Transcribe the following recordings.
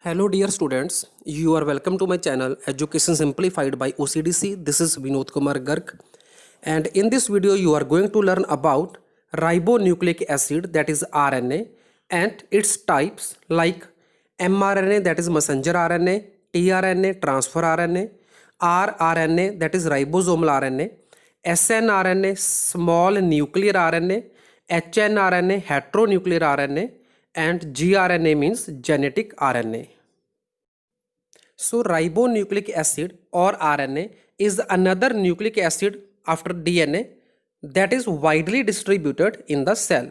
Hello dear students, you are welcome to my channel Education Simplified by OCDC. This is Vinod Kumar Garg, and in this video you are going to learn about ribonucleic acid, that is RNA, and its types like mRNA, that is messenger RNA, tRNA, transfer RNA, rRNA, that is ribosomal RNA, snRNA, small nuclear RNA, hnRNA, heteronuclear RNA, and gRNA means genetic RNA. So ribonucleic acid or RNA is another nucleic acid after DNA that is widely distributed in the cell.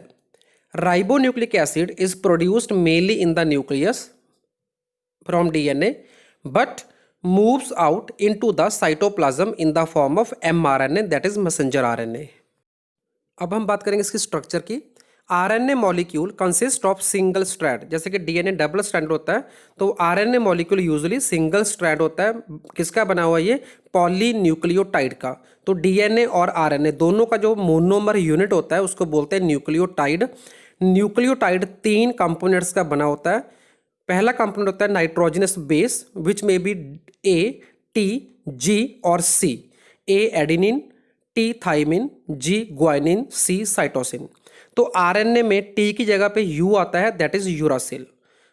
Ribonucleic acid is produced mainly in the nucleus from DNA but moves out into the cytoplasm in the form of mRNA, that is messenger RNA. अब हम बात करेंगे इसकी structure की। RNA molecule consist of single strand, जैसे कि DNA double strand होता है तो RNA molecule usually single strand होता है। किसका बना हुआ ये? पॉलीन्यूक्लियोटाइड का। तो डीएनए और आरएनए दोनों का जो मोनोमर यूनिट होता है उसको बोलते हैं न्यूक्लियोटाइड। न्यूक्लियोटाइड 3 कंपोनेंट्स का बना होता है। पहला कंपोनेंट होता है नाइट्रोजनस बेस विच में बी ए, टी, जी और सी। ए एडेनिन, टी थाइमिन, जी ग्वाइनिन, सी साइटोसिन। तो आरएनए में टी की जगह पे यू आता है, that is uracil.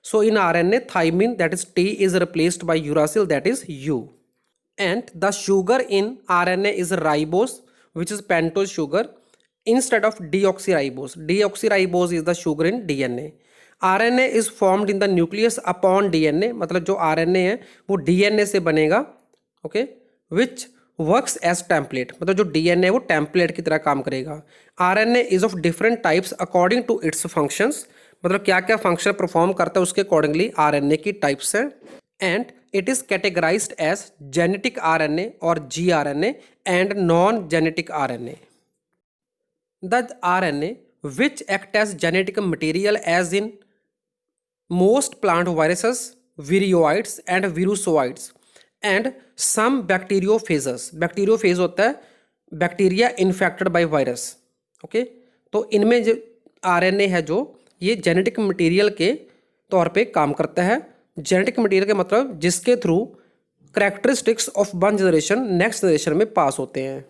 So in RNA thymine that is T is replaced by uracil, that is you. And the sugar in RNA is ribose which is pentose sugar instead of deoxyribose. Deoxyribose is the sugar in DNA. RNA is formed in the nucleus upon DNA, मतलब जो RNA है वो DNA से बनेगा, okay, which works as template, मतलब जो DNA है वो टेम्पलेट की तरह काम करेगा। RNA is of different types according to its functions, मतलब क्या क्या फंक्शन परफॉर्म करता है उसके अकॉर्डिंगली आरएनए की टाइप्स है। And it is categorised as genetic RNA और gRNA and non genetic RNA. The RNA which act as genetic material as in most plant viruses, viroids and virusoids and some bacteriophages. Bacteriophage होता है bacteria infected by virus, okay. तो इनमें जो RNA है जो ये genetic material के तौर पे काम करता है। जेनेटिक मटेरियल के मतलब जिसके through characteristics of one generation next generation में पास होते हैं।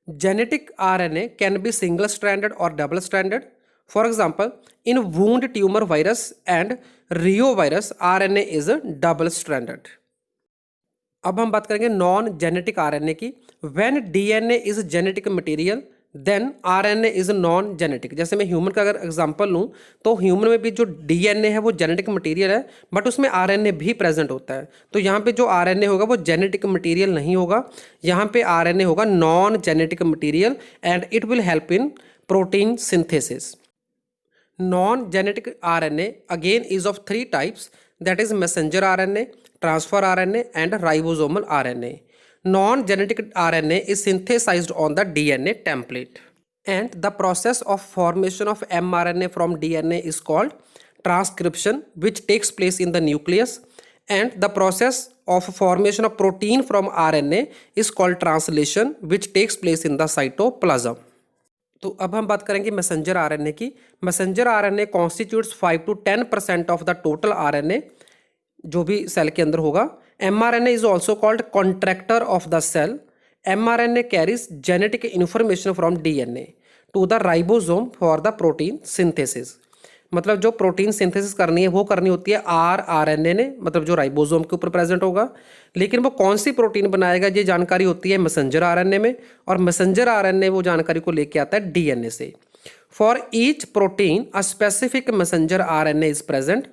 Genetic RNA can be single stranded और double stranded. For example, in wound tumor virus and reovirus, RNA is double stranded. अब हम बात करेंगे नॉन जेनेटिक आरएनए की। When DNA is genetic material, then RNA is non genetic. जैसे मैं human का अगर एग्जांपल लूँ तो ह्यूमन में भी जो डीएनए है वो जेनेटिक मटेरियल है बट उसमें आरएनए भी प्रेजेंट होता है। तो यहाँ पे जो आरएनए होगा वो जेनेटिक मटेरियल नहीं होगा, यहाँ पे आरएनए होगा non genetic material and it will help in protein synthesis. Non-genetic RNA again is of 3 types, that is messenger RNA, transfer RNA and ribosomal RNA. Non-genetic RNA is synthesized on the DNA template and the process of formation of mRNA from DNA is called transcription, which takes place in the nucleus, and the process of formation of protein from RNA is called translation, which takes place in the cytoplasm. तो अब हम बात करेंगे messenger RNA की। Messenger RNA constitutes 5 to 10% of the total RNA जो भी cell के अंदर होगा। MRNA is also called contractor of the cell. MRNA carries genetic information from DNA to the ribosome for the protein synthesis, मतलब जो protein synthesis करनी है वो करनी होती है आरएनए ने, मतलब जो राइबोसोम के ऊपर प्रेजेंट होगा। लेकिन वो कौन सी प्रोटीन बनाएगा ये जानकारी होती है मैसेंजर आरएनए में, और मैसेंजर आरएनए वो जानकारी को लेके आता है डीएनए से। For each protein a specific messenger RNA is present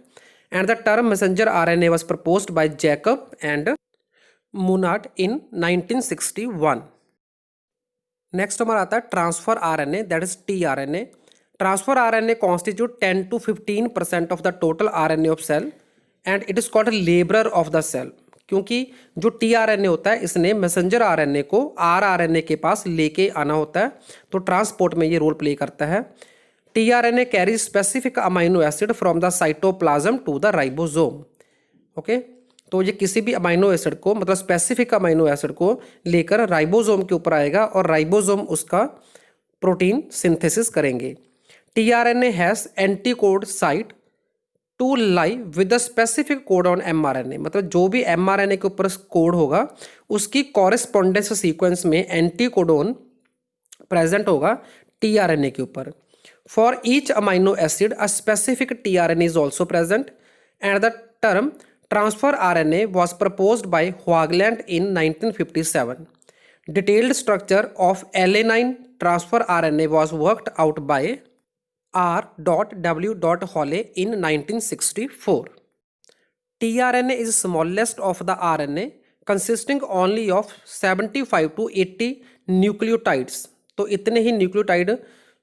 and the term messenger RNA was proposed by Jacob and Monod in 1961। Next हमारा आता है transfer RNA, that is tRNA. Transfer RNA constitute 10 to 15% of the total RNA of cell and it is called a laborer of the cell, क्योंकि जो tRNA होता है इसने messenger RNA को rRNA के पास लेके आना होता है, तो ट्रांसपोर्ट में ये रोल प्ले करता है। tRNA carry specific amino acid from the cytoplasm to the ribosome, okay. तो ये किसी भी अमाइनो एसिड को, मतलब स्पेसिफिक अमाइनो एसिड को लेकर राइबोसोम के ऊपर आएगा और राइबोसोम उसका प्रोटीन सिंथेसिस करेंगे। tRNA has anticode site to lie with the specific code on mRNA, मतलब जो भी mRNA के ऊपर कोड होगा उसकी कॉरेस्पॉन्डेंस सीक्वेंस में एंटीकोडोन प्रेजेंट होगा tRNA के ऊपर. For each amino acid a specific tRNA is also present and the term transfer RNA was proposed by Hoagland in 1957. Detailed structure of alanine transfer RNA was worked out by R.W. Holle in 1964. tRNA is smallest of the RNA consisting only of 75 to 80 nucleotides. तो इतने ही nucleotide,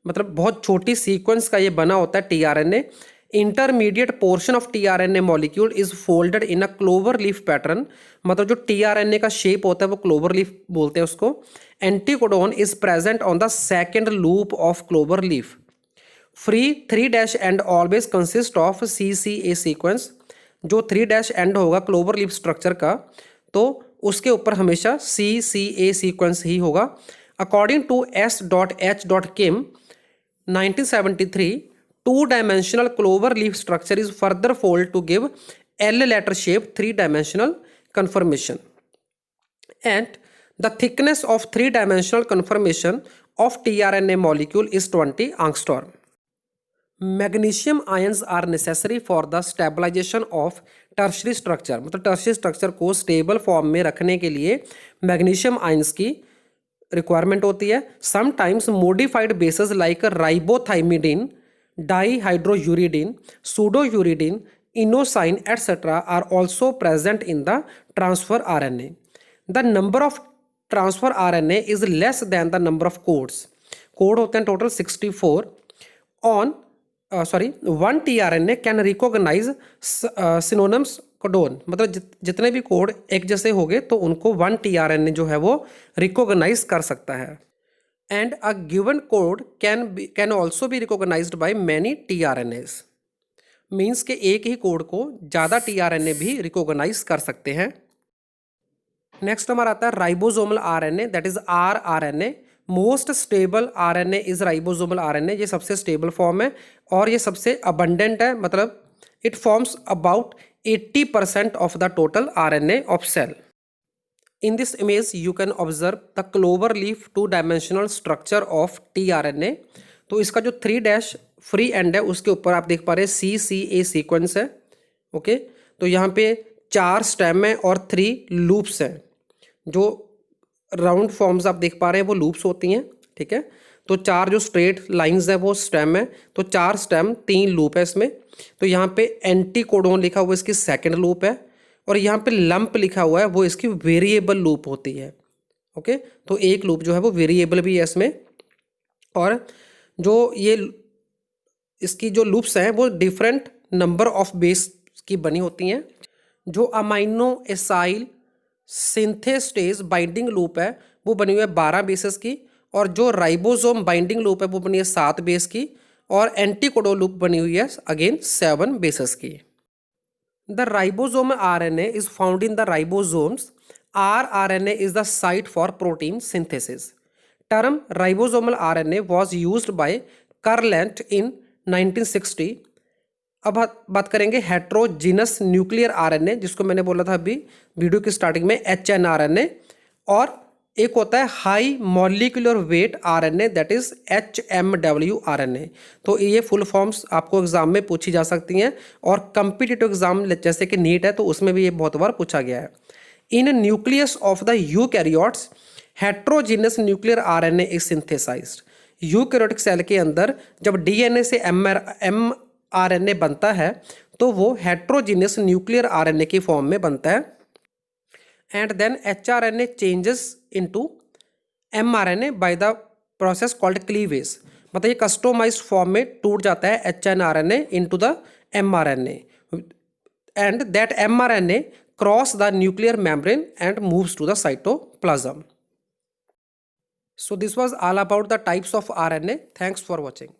मतलब बहुत छोटी sequence का ये बना होता है tRNA. Intermediate portion of tRNA molecule is folded in a clover leaf pattern, मतलब जो tRNA का शेप होता है वो क्लोवर लीफ बोलते हैं उसको. Anticodon is present on the second loop of clover leaf. Free 3' and always consist of CCA sequence. जो 3' एंड होगा क्लोवर लीफ स्ट्रक्चर का तो उसके ऊपर हमेशा CCA सीक्वेंस ही होगा. According to S.H. Kim 1973, two-dimensional clover leaf structure is further folded to give L-letter shape three-dimensional conformation. And the thickness of three-dimensional conformation of tRNA molecule is 20 angstrom. Magnesium ions are necessary for the stabilization of tertiary structure. मतलब tertiary structure को stable form में रखने के लिए magnesium ions की requirement होती है. Sometimes modified bases like ribothymidine, dihydrouridine, pseudouridine, inosine, etc. are also present in the transfer RNA. The number of transfer RNA is less than the number of codes. Code होते हैं total 64. One tRNA can recognize synonyms codon, मतलब जितने भी code एक जैसे हो गए तो उनको वन tRNA जो है वो रिकॉग्नाइज कर सकता है. And a given code can also be recognized by many tRNAs. Means के एक ही कोड को ज़्यादा tRNA भी रिकॉग्नाइज कर सकते हैं. नेक्स्ट हमारा आता है ribosomal RNA, that is rRNA. Most stable RNA is ribosomal RNA. ये सबसे स्टेबल फॉर्म है और ये सबसे अबंडेंट है, मतलब it forms about 80% of the total RNA of cell. In this image, you can observe the clover leaf two-dimensional structure of tRNA. तो इसका जो 3' फ्री एंड है उसके ऊपर आप देख पा रहे हैं CCA सीक्वेंस है. ओके, तो यहाँ पे 4 स्टेम है और 3 लूप्स हैं. जो राउंड फॉर्म्स आप देख पा रहे हैं वो लूप्स होती हैं. ठीक है, तो 4 जो स्ट्रेट लाइंस है वो स्टेम है. तो 4 स्टेम 3 लूप है इसमें. तो यहाँ पे एंटीकोडोन लिखा हुआ इसकी सेकंड लूप है और यहाँ पे लंप लिखा हुआ है वो इसकी वेरिएबल लूप होती है. ओके, तो एक लूप जो है वो वेरिएबल भी है इसमें. और जो ये इसकी जो लूप्स हैं वो डिफरेंट नंबर ऑफ बेस की बनी होती हैं. जो अमाइनो एसाइल सिंथेस्टेज बाइंडिंग लूप है वो बनी हुई है 12 बेसेस की, और जो राइबोसोम बाइंडिंग लूप है वो बनी है 7 बेस की, और एंटीकोडोन लूप बनी हुई है अगेन 7 बेसेस की. The ribosome RNA is found in the ribosomes. rRNA is the site for protein synthesis. Term ribosomal RNA was used by Kurland in 1960. अब बात करेंगे हेट्रोजीनस न्यूक्लियर RNA, जिसको मैंने बोला था अभी वीडियो की स्टार्टिंग में HNRNA, और एक होता है high molecular weight RNA, that is HMWRNA. तो ये फुल फॉर्म्स आपको एग्जाम में पूछी जा सकती हैं और कम्पिटिटिव एग्जाम जैसे कि नीट है तो उसमें भी ये बहुत बार पूछा गया है. In nucleus of the eukaryotes heterogeneous nuclear RNA is synthesized. Eukaryotic cell के अंदर जब DNA से mRNA बनता है तो वो हेट्रोजीनस न्यूक्लियर RNA की फॉर्म में बनता है. And then hRNA changes into mRNA by the process called cleavage. मतलब ये कस्टमाइज्ड फॉर्म में टूट जाता है HNRNA into the mRNA, and that mRNA cross the nuclear membrane and moves to the cytoplasm. So this was all about the types of RNA. Thanks for watching.